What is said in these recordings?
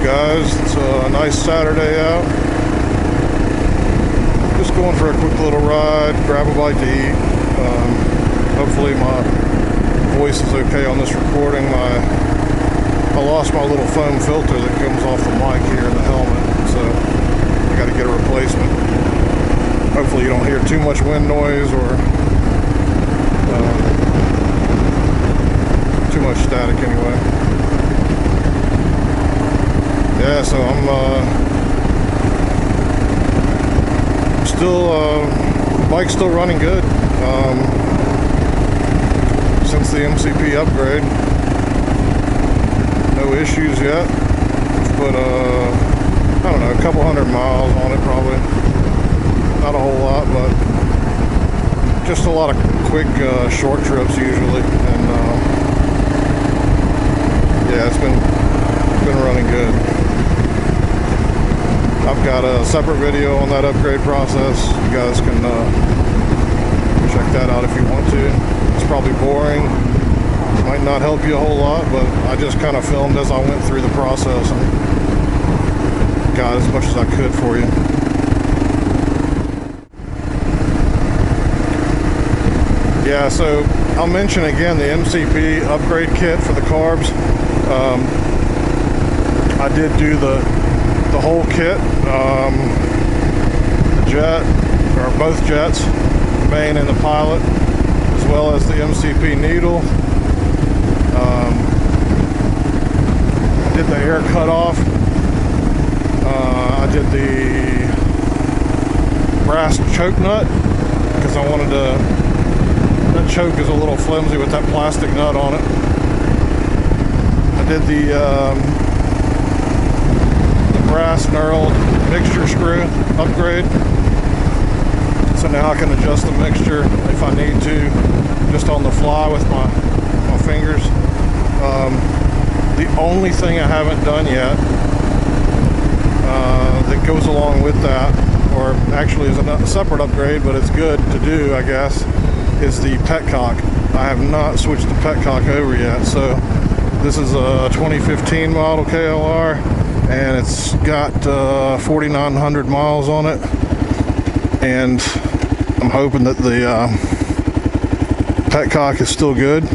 guys? It's a nice Saturday out. Just going for a quick little ride, grab a bite to eat. Hopefully my voice is okay on this recording. I lost my little foam filter that comes off the mic here in the helmet, so I got to get a replacement. Hopefully you don't hear too much wind noise or too much static anyway. Yeah, so I'm still, bike's still running good since the MCP upgrade. No issues yet, but I don't know, a couple hundred miles on it probably. Not a whole lot, but just a lot of quick short trips usually, and yeah, it's been running good. I've got a separate video on that upgrade process. You guys can check that out if you want to. It's probably boring, might not help you a whole lot, but I just kind of filmed as I went through the process and got as much as I could for you. Yeah, so I'll mention again the MCP upgrade kit for the carbs. I did do the whole kit, the jet, or both jets, the main and the pilot, as well as the MCP needle. I did the air cutoff. I did the brass choke nut because I wanted to. That choke is a little flimsy with that plastic nut on it. I did the brass knurled mixture screw upgrade. So now I can adjust the mixture if I need to, just on the fly with my fingers. The only thing I haven't done yet that goes along with that, or actually is a separate upgrade, but it's good to do, I guess, is the petcock. I have not switched the petcock over yet. So this is a 2015 model KLR, and it's got 4,900 miles on it, and I'm hoping that the petcock is still good.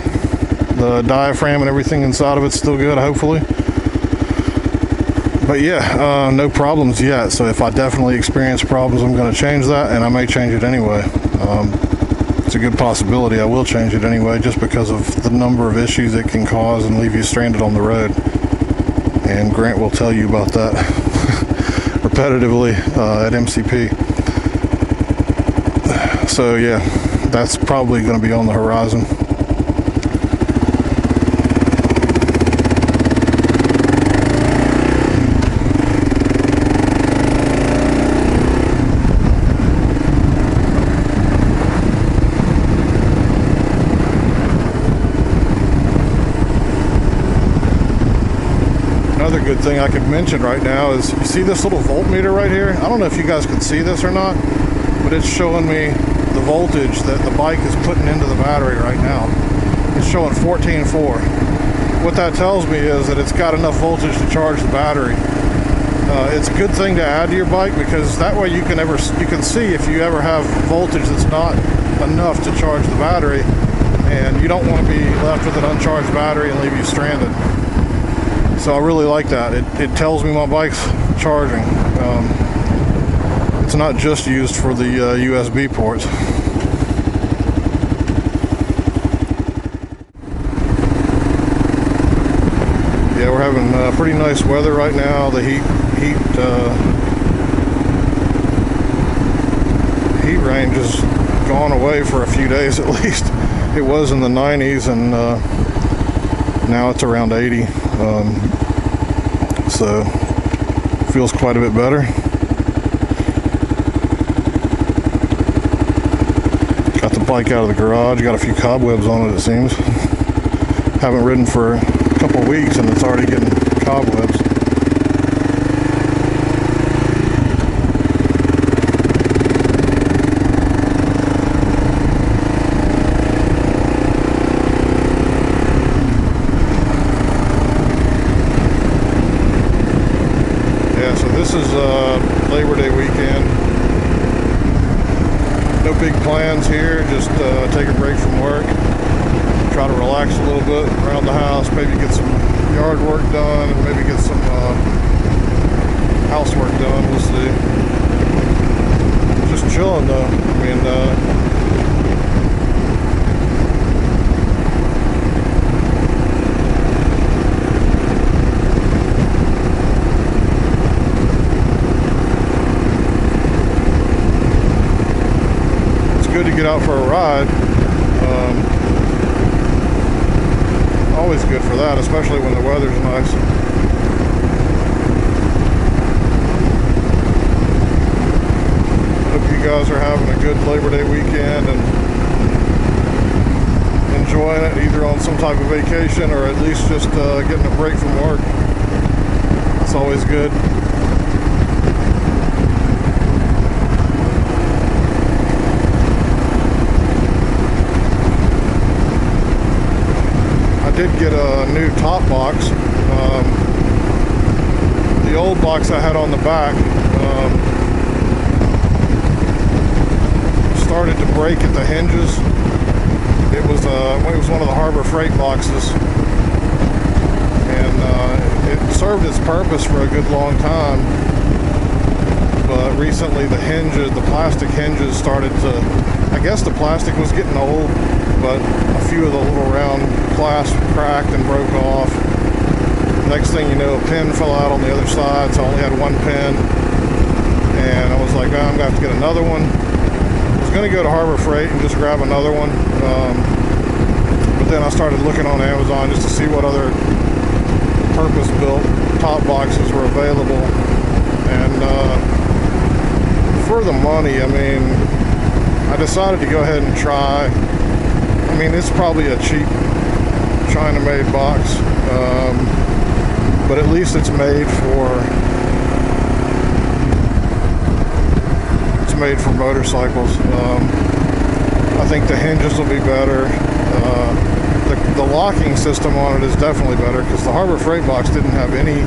The diaphragm and everything inside of it's still good, hopefully. But yeah, no problems yet. So if I definitely experience problems, I'm going to change that, and I may change it anyway. It's a good possibility I will change it anyway, just because of the number of issues it can cause and leave you stranded on the road. And Grant will tell you about that repetitively at MCP. So yeah, that's probably going to be on the horizon. Another good thing I could mention right now is, you see this little voltmeter right here? I don't know if you guys can see this or not, but it's showing me the voltage that the bike is putting into the battery right now. It's showing 14.4. What that tells me is that it's got enough voltage to charge the battery. It's a good thing to add to your bike, because that way you can see if you ever have voltage that's not enough to charge the battery, and you don't want to be left with an uncharged battery and leave you stranded. So I really like that. It tells me my bike's charging. It's not just used for the USB ports. Yeah, we're having pretty nice weather right now. The heat range has gone away for a few days at least. It was in the 90s, and now it's around 80. So feels quite a bit better. Got the bike out of the garage, got a few cobwebs on it, it seems. Haven't ridden for a couple weeks and it's already getting cobwebs. This is Labor Day weekend. No big plans here, just take a break from work. Try to relax a little bit around the house, maybe get some yard work done, and maybe get some housework done. We'll see. Just chilling though. I mean, good to get out for a ride. Always good for that, especially when the weather's nice. Hope you guys are having a good Labor Day weekend and enjoying it, either on some type of vacation or at least just getting a break from work. It's always good. Did get a new top box. The old box I had on the back started to break at the hinges. It was one of the Harbor Freight boxes, and it served its purpose for a good long time. But recently, the plastic hinges started to. I guess the plastic was getting old, but a few of the little round clasps cracked and broke off. Next thing you know, a pin fell out on the other side, so I only had one pin. And I was like, oh, I'm going to have to get another one. I was going to go to Harbor Freight and just grab another one. But then I started looking on Amazon just to see what other purpose-built top boxes were available. And for the money, I mean, I decided to go ahead and try. I mean, it's probably a cheap China-made box, but at least it's made for motorcycles. I think the hinges will be better. The locking system on it is definitely better, because the Harbor Freight box didn't have any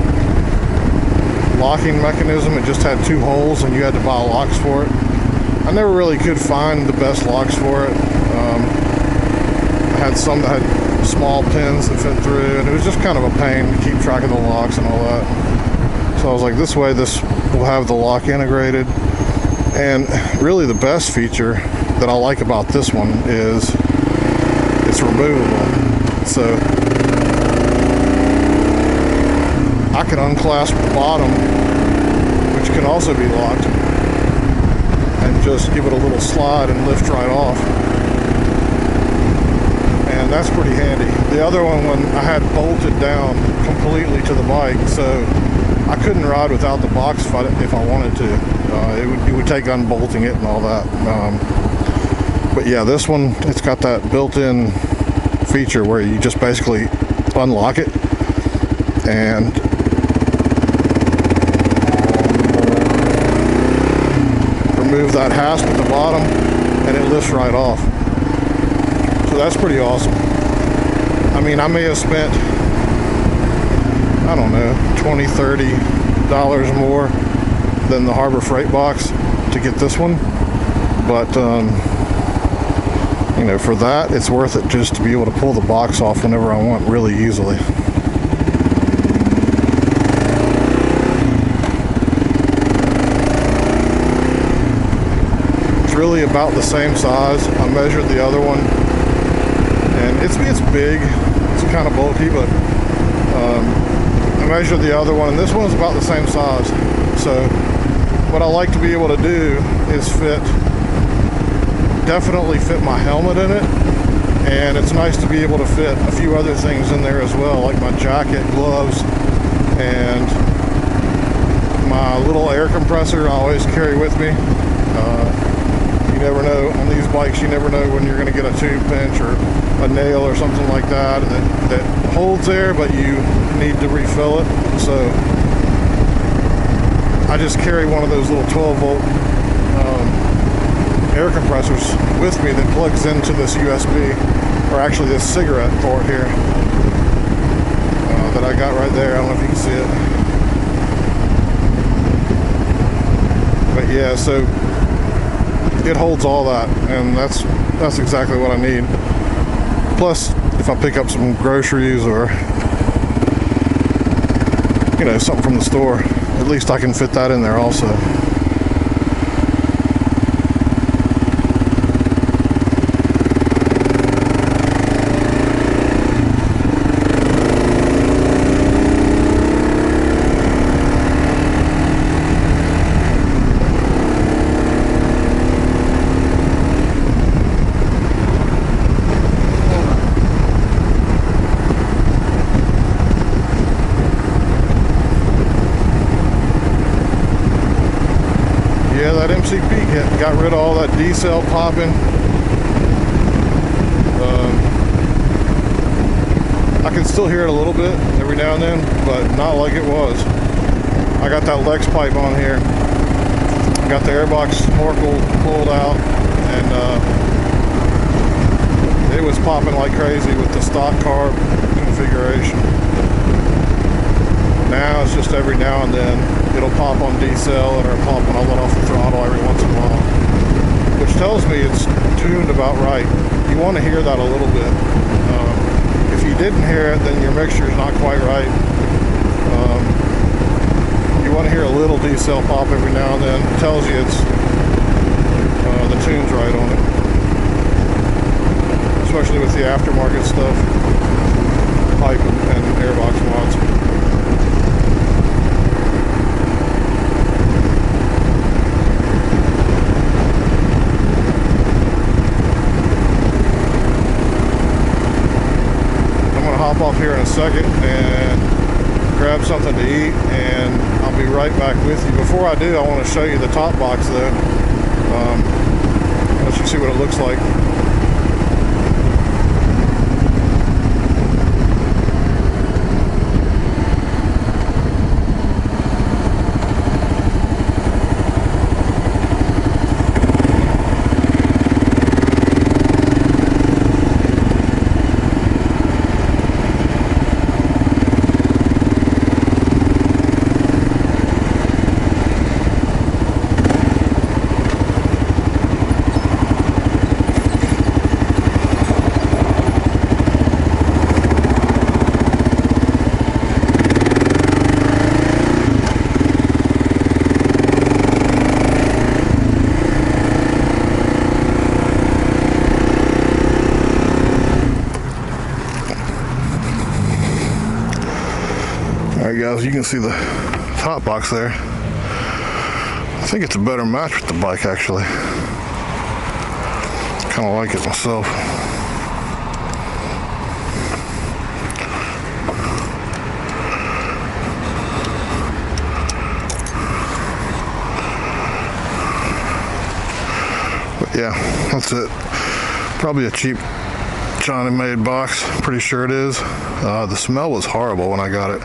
locking mechanism. It just had two holes, and you had to buy locks for it. I never really could find the best locks for it. I had some that had small pins that fit through, and it was just kind of a pain to keep track of the locks and all that. So I was like, this way this will have the lock integrated. And really the best feature that I like about this one is it's removable. So I can unclasp the bottom, which can also be locked, and just give it a little slide and lift right off. And that's pretty handy. The other one, when I had bolted down completely to the bike, so I couldn't ride without the box if I wanted to. It would take unbolting it and all that. But yeah, this one, it's got that built-in feature where you just basically unlock it and remove that hasp at the bottom, and it lifts right off. So that's pretty awesome. I mean, I may have spent, I don't know, $20, $30 more than the Harbor Freight box to get this one. But, you know, for that, it's worth it just to be able to pull the box off whenever I want really easily. It's really about the same size. I measured the other one, and it's big. It's kind of bulky, but I measured the other one, and this one's about the same size. So what I like to be able to do is definitely fit my helmet in it, and it's nice to be able to fit a few other things in there as well, like my jacket, gloves, and my little air compressor I always carry with me. You never know, on these bikes, you never know when you're going to get a tube pinch or a nail or something like that that holds there, but you need to refill it. So I just carry one of those little 12-volt air compressors with me that plugs into this USB, or actually this cigarette port here that I got right there. I don't know if you can see it. Yeah, so it holds all that, and that's exactly what I need. Plus, if I pick up some groceries or, you know, something from the store, at least I can fit that in there also. Yeah, that MCP kit got rid of all that decel-popping. I can still hear it a little bit every now and then, but not like it was. I got that Lex pipe on here. Got the airbox snorkel pulled out, and it was popping like crazy with the stock carb configuration. Now it's just every now and then it'll pop on decel, or it'll pop when I let off the throttle every once in a while, which tells me it's tuned about right. You want to hear that a little bit. If you didn't hear it, then your mixture is not quite right. You want to hear a little decel pop every now and then. It tells you it's the tune's right on it, especially with the aftermarket stuff, pipe and airbox mods. Hop off here in a second and grab something to eat, and I'll be right back with you. Before I do, I want to show you the top box though. Let you see what it looks like. Alright guys, you can see the top box there. I think it's a better match with the bike actually. Kind of like it myself. But yeah, that's it. Probably a cheap China-made box. Pretty sure it is. The smell was horrible when I got it.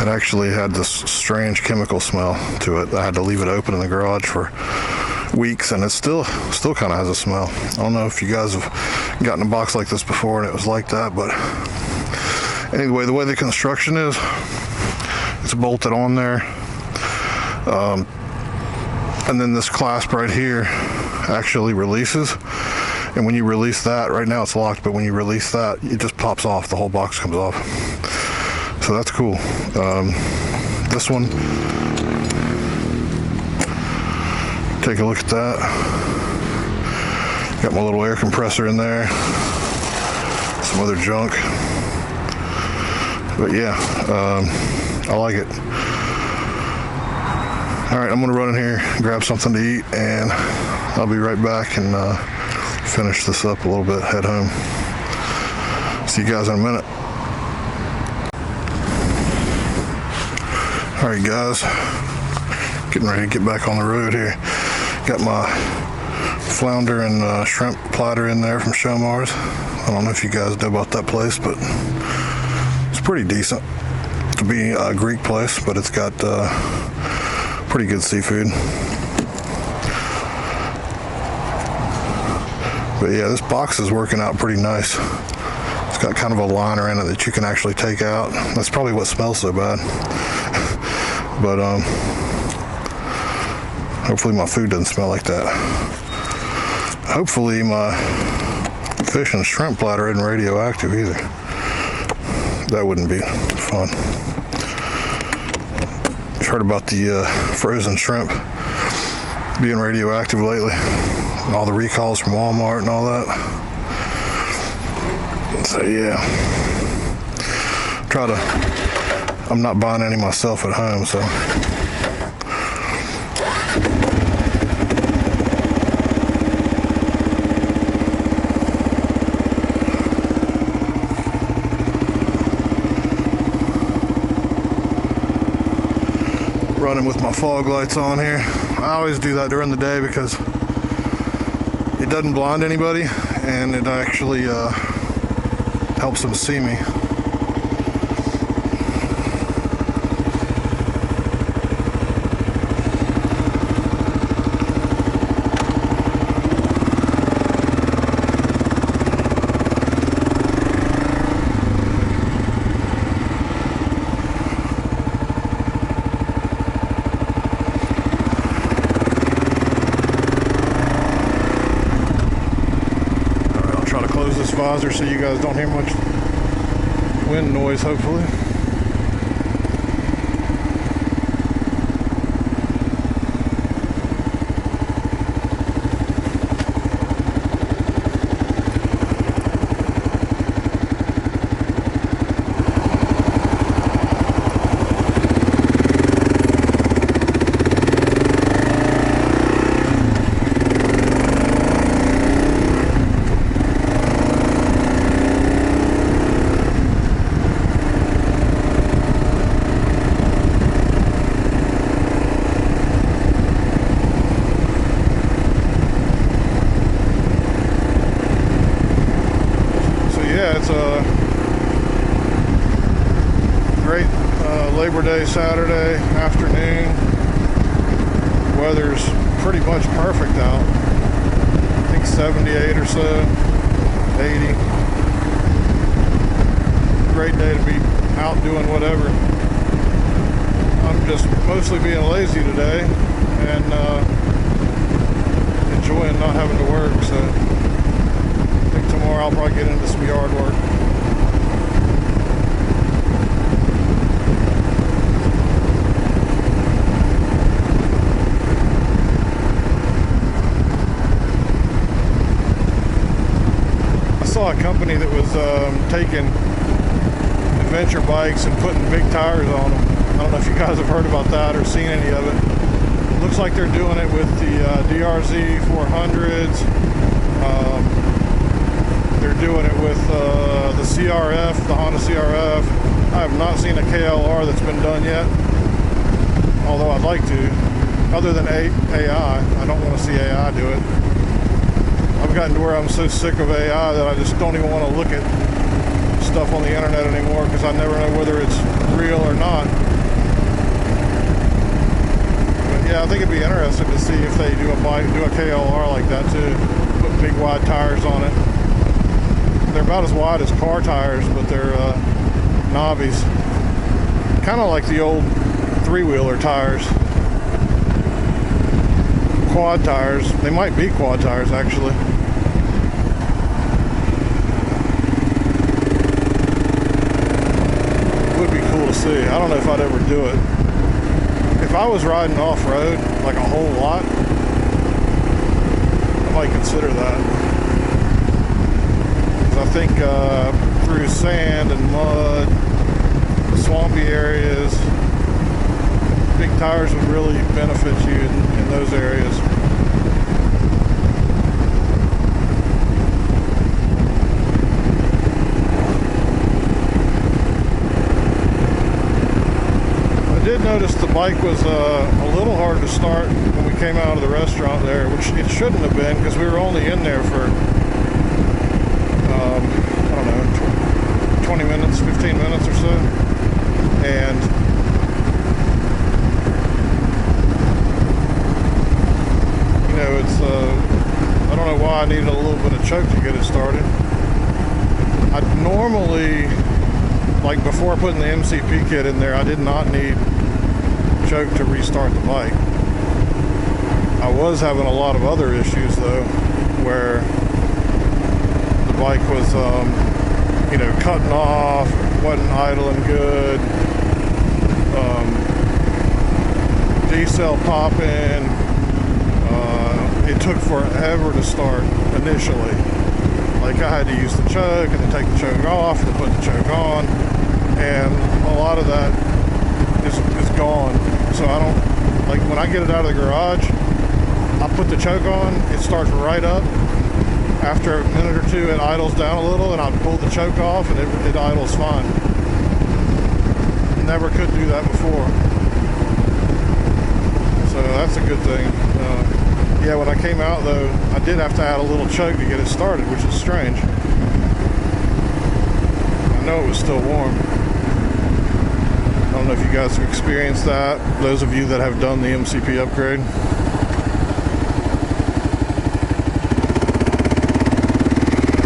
It actually had this strange chemical smell to it. I had to leave it open in the garage for weeks, and it still kind of has a smell. I don't know if you guys have gotten a box like this before and it was like that, but anyway, the way the construction is, it's bolted on there, and then this clasp right here actually releases. And when you release that, right now it's locked, but when you release that, it just pops off. The whole box comes off. So that's cool. This one, take a look at that. Got my little air compressor in there. Some other junk. But yeah, I like it. All right, I'm gonna run in here, grab something to eat, and I'll be right back and finish this up a little bit, head home. See you guys in a minute. Alright guys, getting ready to get back on the road here. Got my flounder and shrimp platter in there from Showmars. I don't know if you guys know about that place, but it's pretty decent to be a Greek place, but it's got pretty good seafood. But yeah, this box is working out pretty nice. It's got kind of a liner in it that you can actually take out. That's probably what smells so bad. But Hopefully my food doesn't smell like that. Hopefully my fish and shrimp platter isn't radioactive either. That wouldn't be fun. You've heard about the frozen shrimp being radioactive lately, and all the recalls from Walmart and all that. So yeah, I'm not buying any myself at home, so. Running with my fog lights on here. I always do that during the day because it doesn't blind anybody, and it actually helps them see me. Visor so you guys don't hear much wind noise, hopefully. Great Labor Day Saturday afternoon. Weather's pretty much perfect out. I think 78 or so, 80. Great day to be out doing whatever. I'm just mostly being lazy today and enjoying not having to work. So I think tomorrow I'll probably get into some yard work. A company that was taking adventure bikes and putting big tires on them. I don't know if you guys have heard about that or seen any of it. Looks like they're doing it with the DRZ 400s. They're doing it with the CRF, the Honda CRF. I have not seen a KLR that's been done yet, although I'd like to. Other than AI, I don't want to see AI do it. I've gotten to where I'm so sick of AI that I just don't even want to look at stuff on the internet anymore because I never know whether it's real or not. But yeah, I think it'd be interesting to see if they do a KLR like that too. Put big wide tires on it. They're about as wide as car tires, but they're knobbies. Kind of like the old three-wheeler tires. Quad tires. They might be quad tires actually. Would be cool to see. I don't know if I'd ever do it. If I was riding off-road like a whole lot, I might consider that. Because I think through sand and mud, swampy areas, big tires would really benefit you in those areas. I did notice the bike was a little hard to start when we came out of the restaurant there, which it shouldn't have been because we were only in there for, I don't know, 20 minutes, 15 minutes or so. And it's I don't know why I needed a little bit of choke to get it started. I normally, like before putting the MCP kit in there, I did not need choke to restart the bike. I was having a lot of other issues though, where the bike was, you know, cutting off, wasn't idling good, decel-popping. It took forever to start initially. Like I had to use the choke and then take the choke off and then put the choke on, and a lot of that is gone. So I don't, like when I get it out of the garage, I put the choke on, it starts right up. After a minute or two, it idles down a little, and I pull the choke off, and it idles fine. Never could do that before. So that's a good thing. Yeah, when I came out though, I did have to add a little choke to get it started, which is strange. I know it was still warm. I don't know if you guys have experienced that, those of you that have done the MCP upgrade.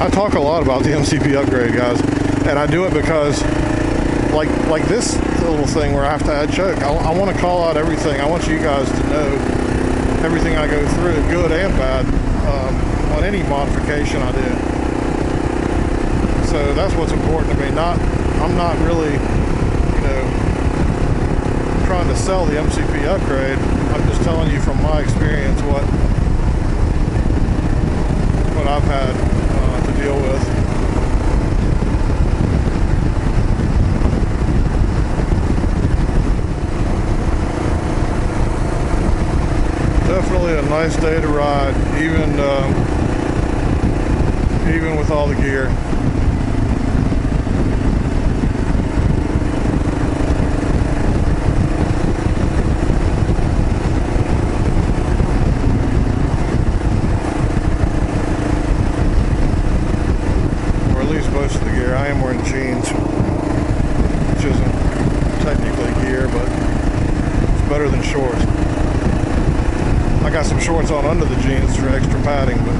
I talk a lot about the MCP upgrade, guys, and I do it because like this little thing where I have to add choke, I want to call out everything. I want you guys to know everything I go through, good and bad, on any modification I do. So that's what's important to me. I'm not really, you know, trying to sell the MCP upgrade. I'm just telling you from my experience what I've had to deal with. Definitely a nice day to ride, even with all the gear. Or at least most of the gear. I am wearing jeans, which isn't technically gear, but it's better than shorts. I got some shorts on under the jeans for extra padding, but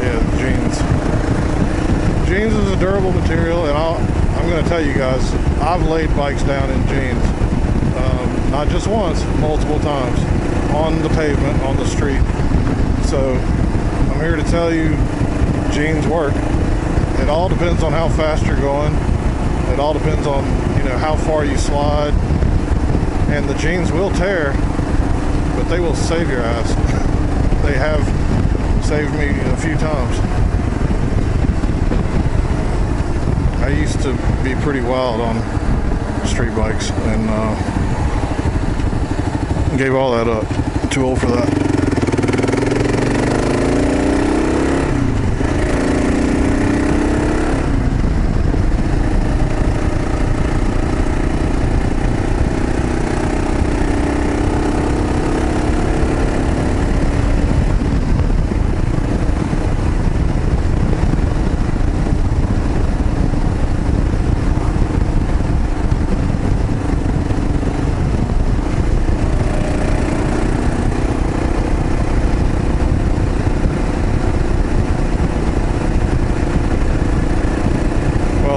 yeah, jeans is a durable material, and I'm going to tell you guys, I've laid bikes down in jeans, not just once, multiple times, on the pavement, on the street. So I'm here to tell you, jeans work. It all depends on how fast you're going. It all depends on, you know, how far you slide, and the jeans will tear, but they will save your ass. They have saved me a few times. I used to be pretty wild on street bikes, and gave all that up. Too old for that.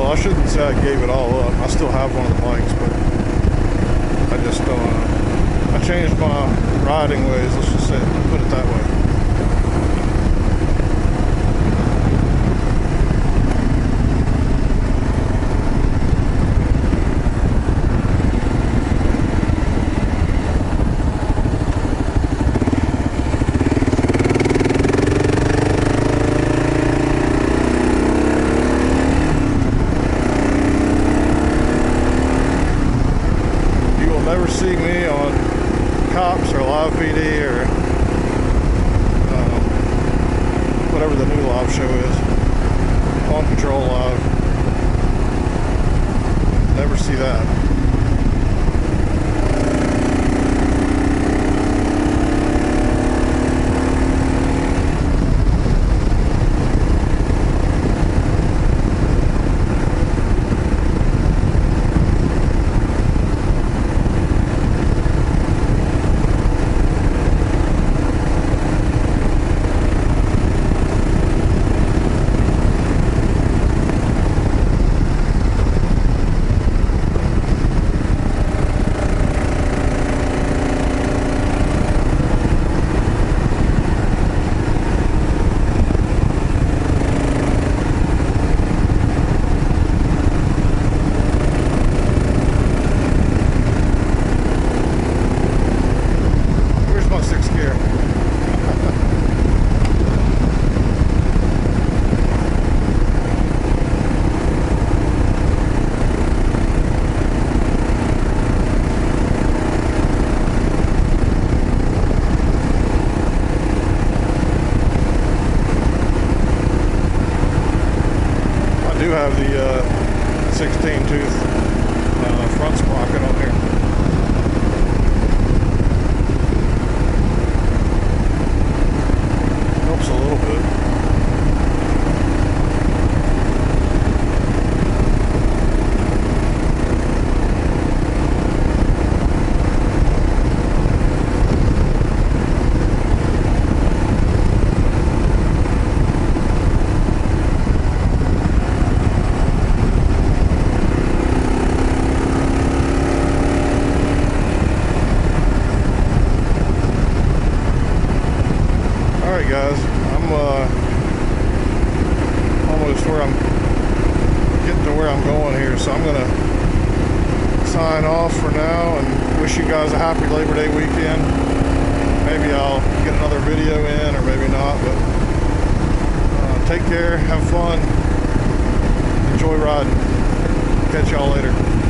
I shouldn't say I gave it all up. I still have one of the bikes, but I just don't. I changed my riding ways. Let's just say, put it that way. Never see me on Cops or Live PD or Alright guys, I'm almost where I'm getting to where I'm going here, so I'm gonna sign off for now and wish you guys a happy Labor Day weekend. Maybe I'll get another video in or maybe not, but take care, have fun, enjoy riding. Catch y'all later.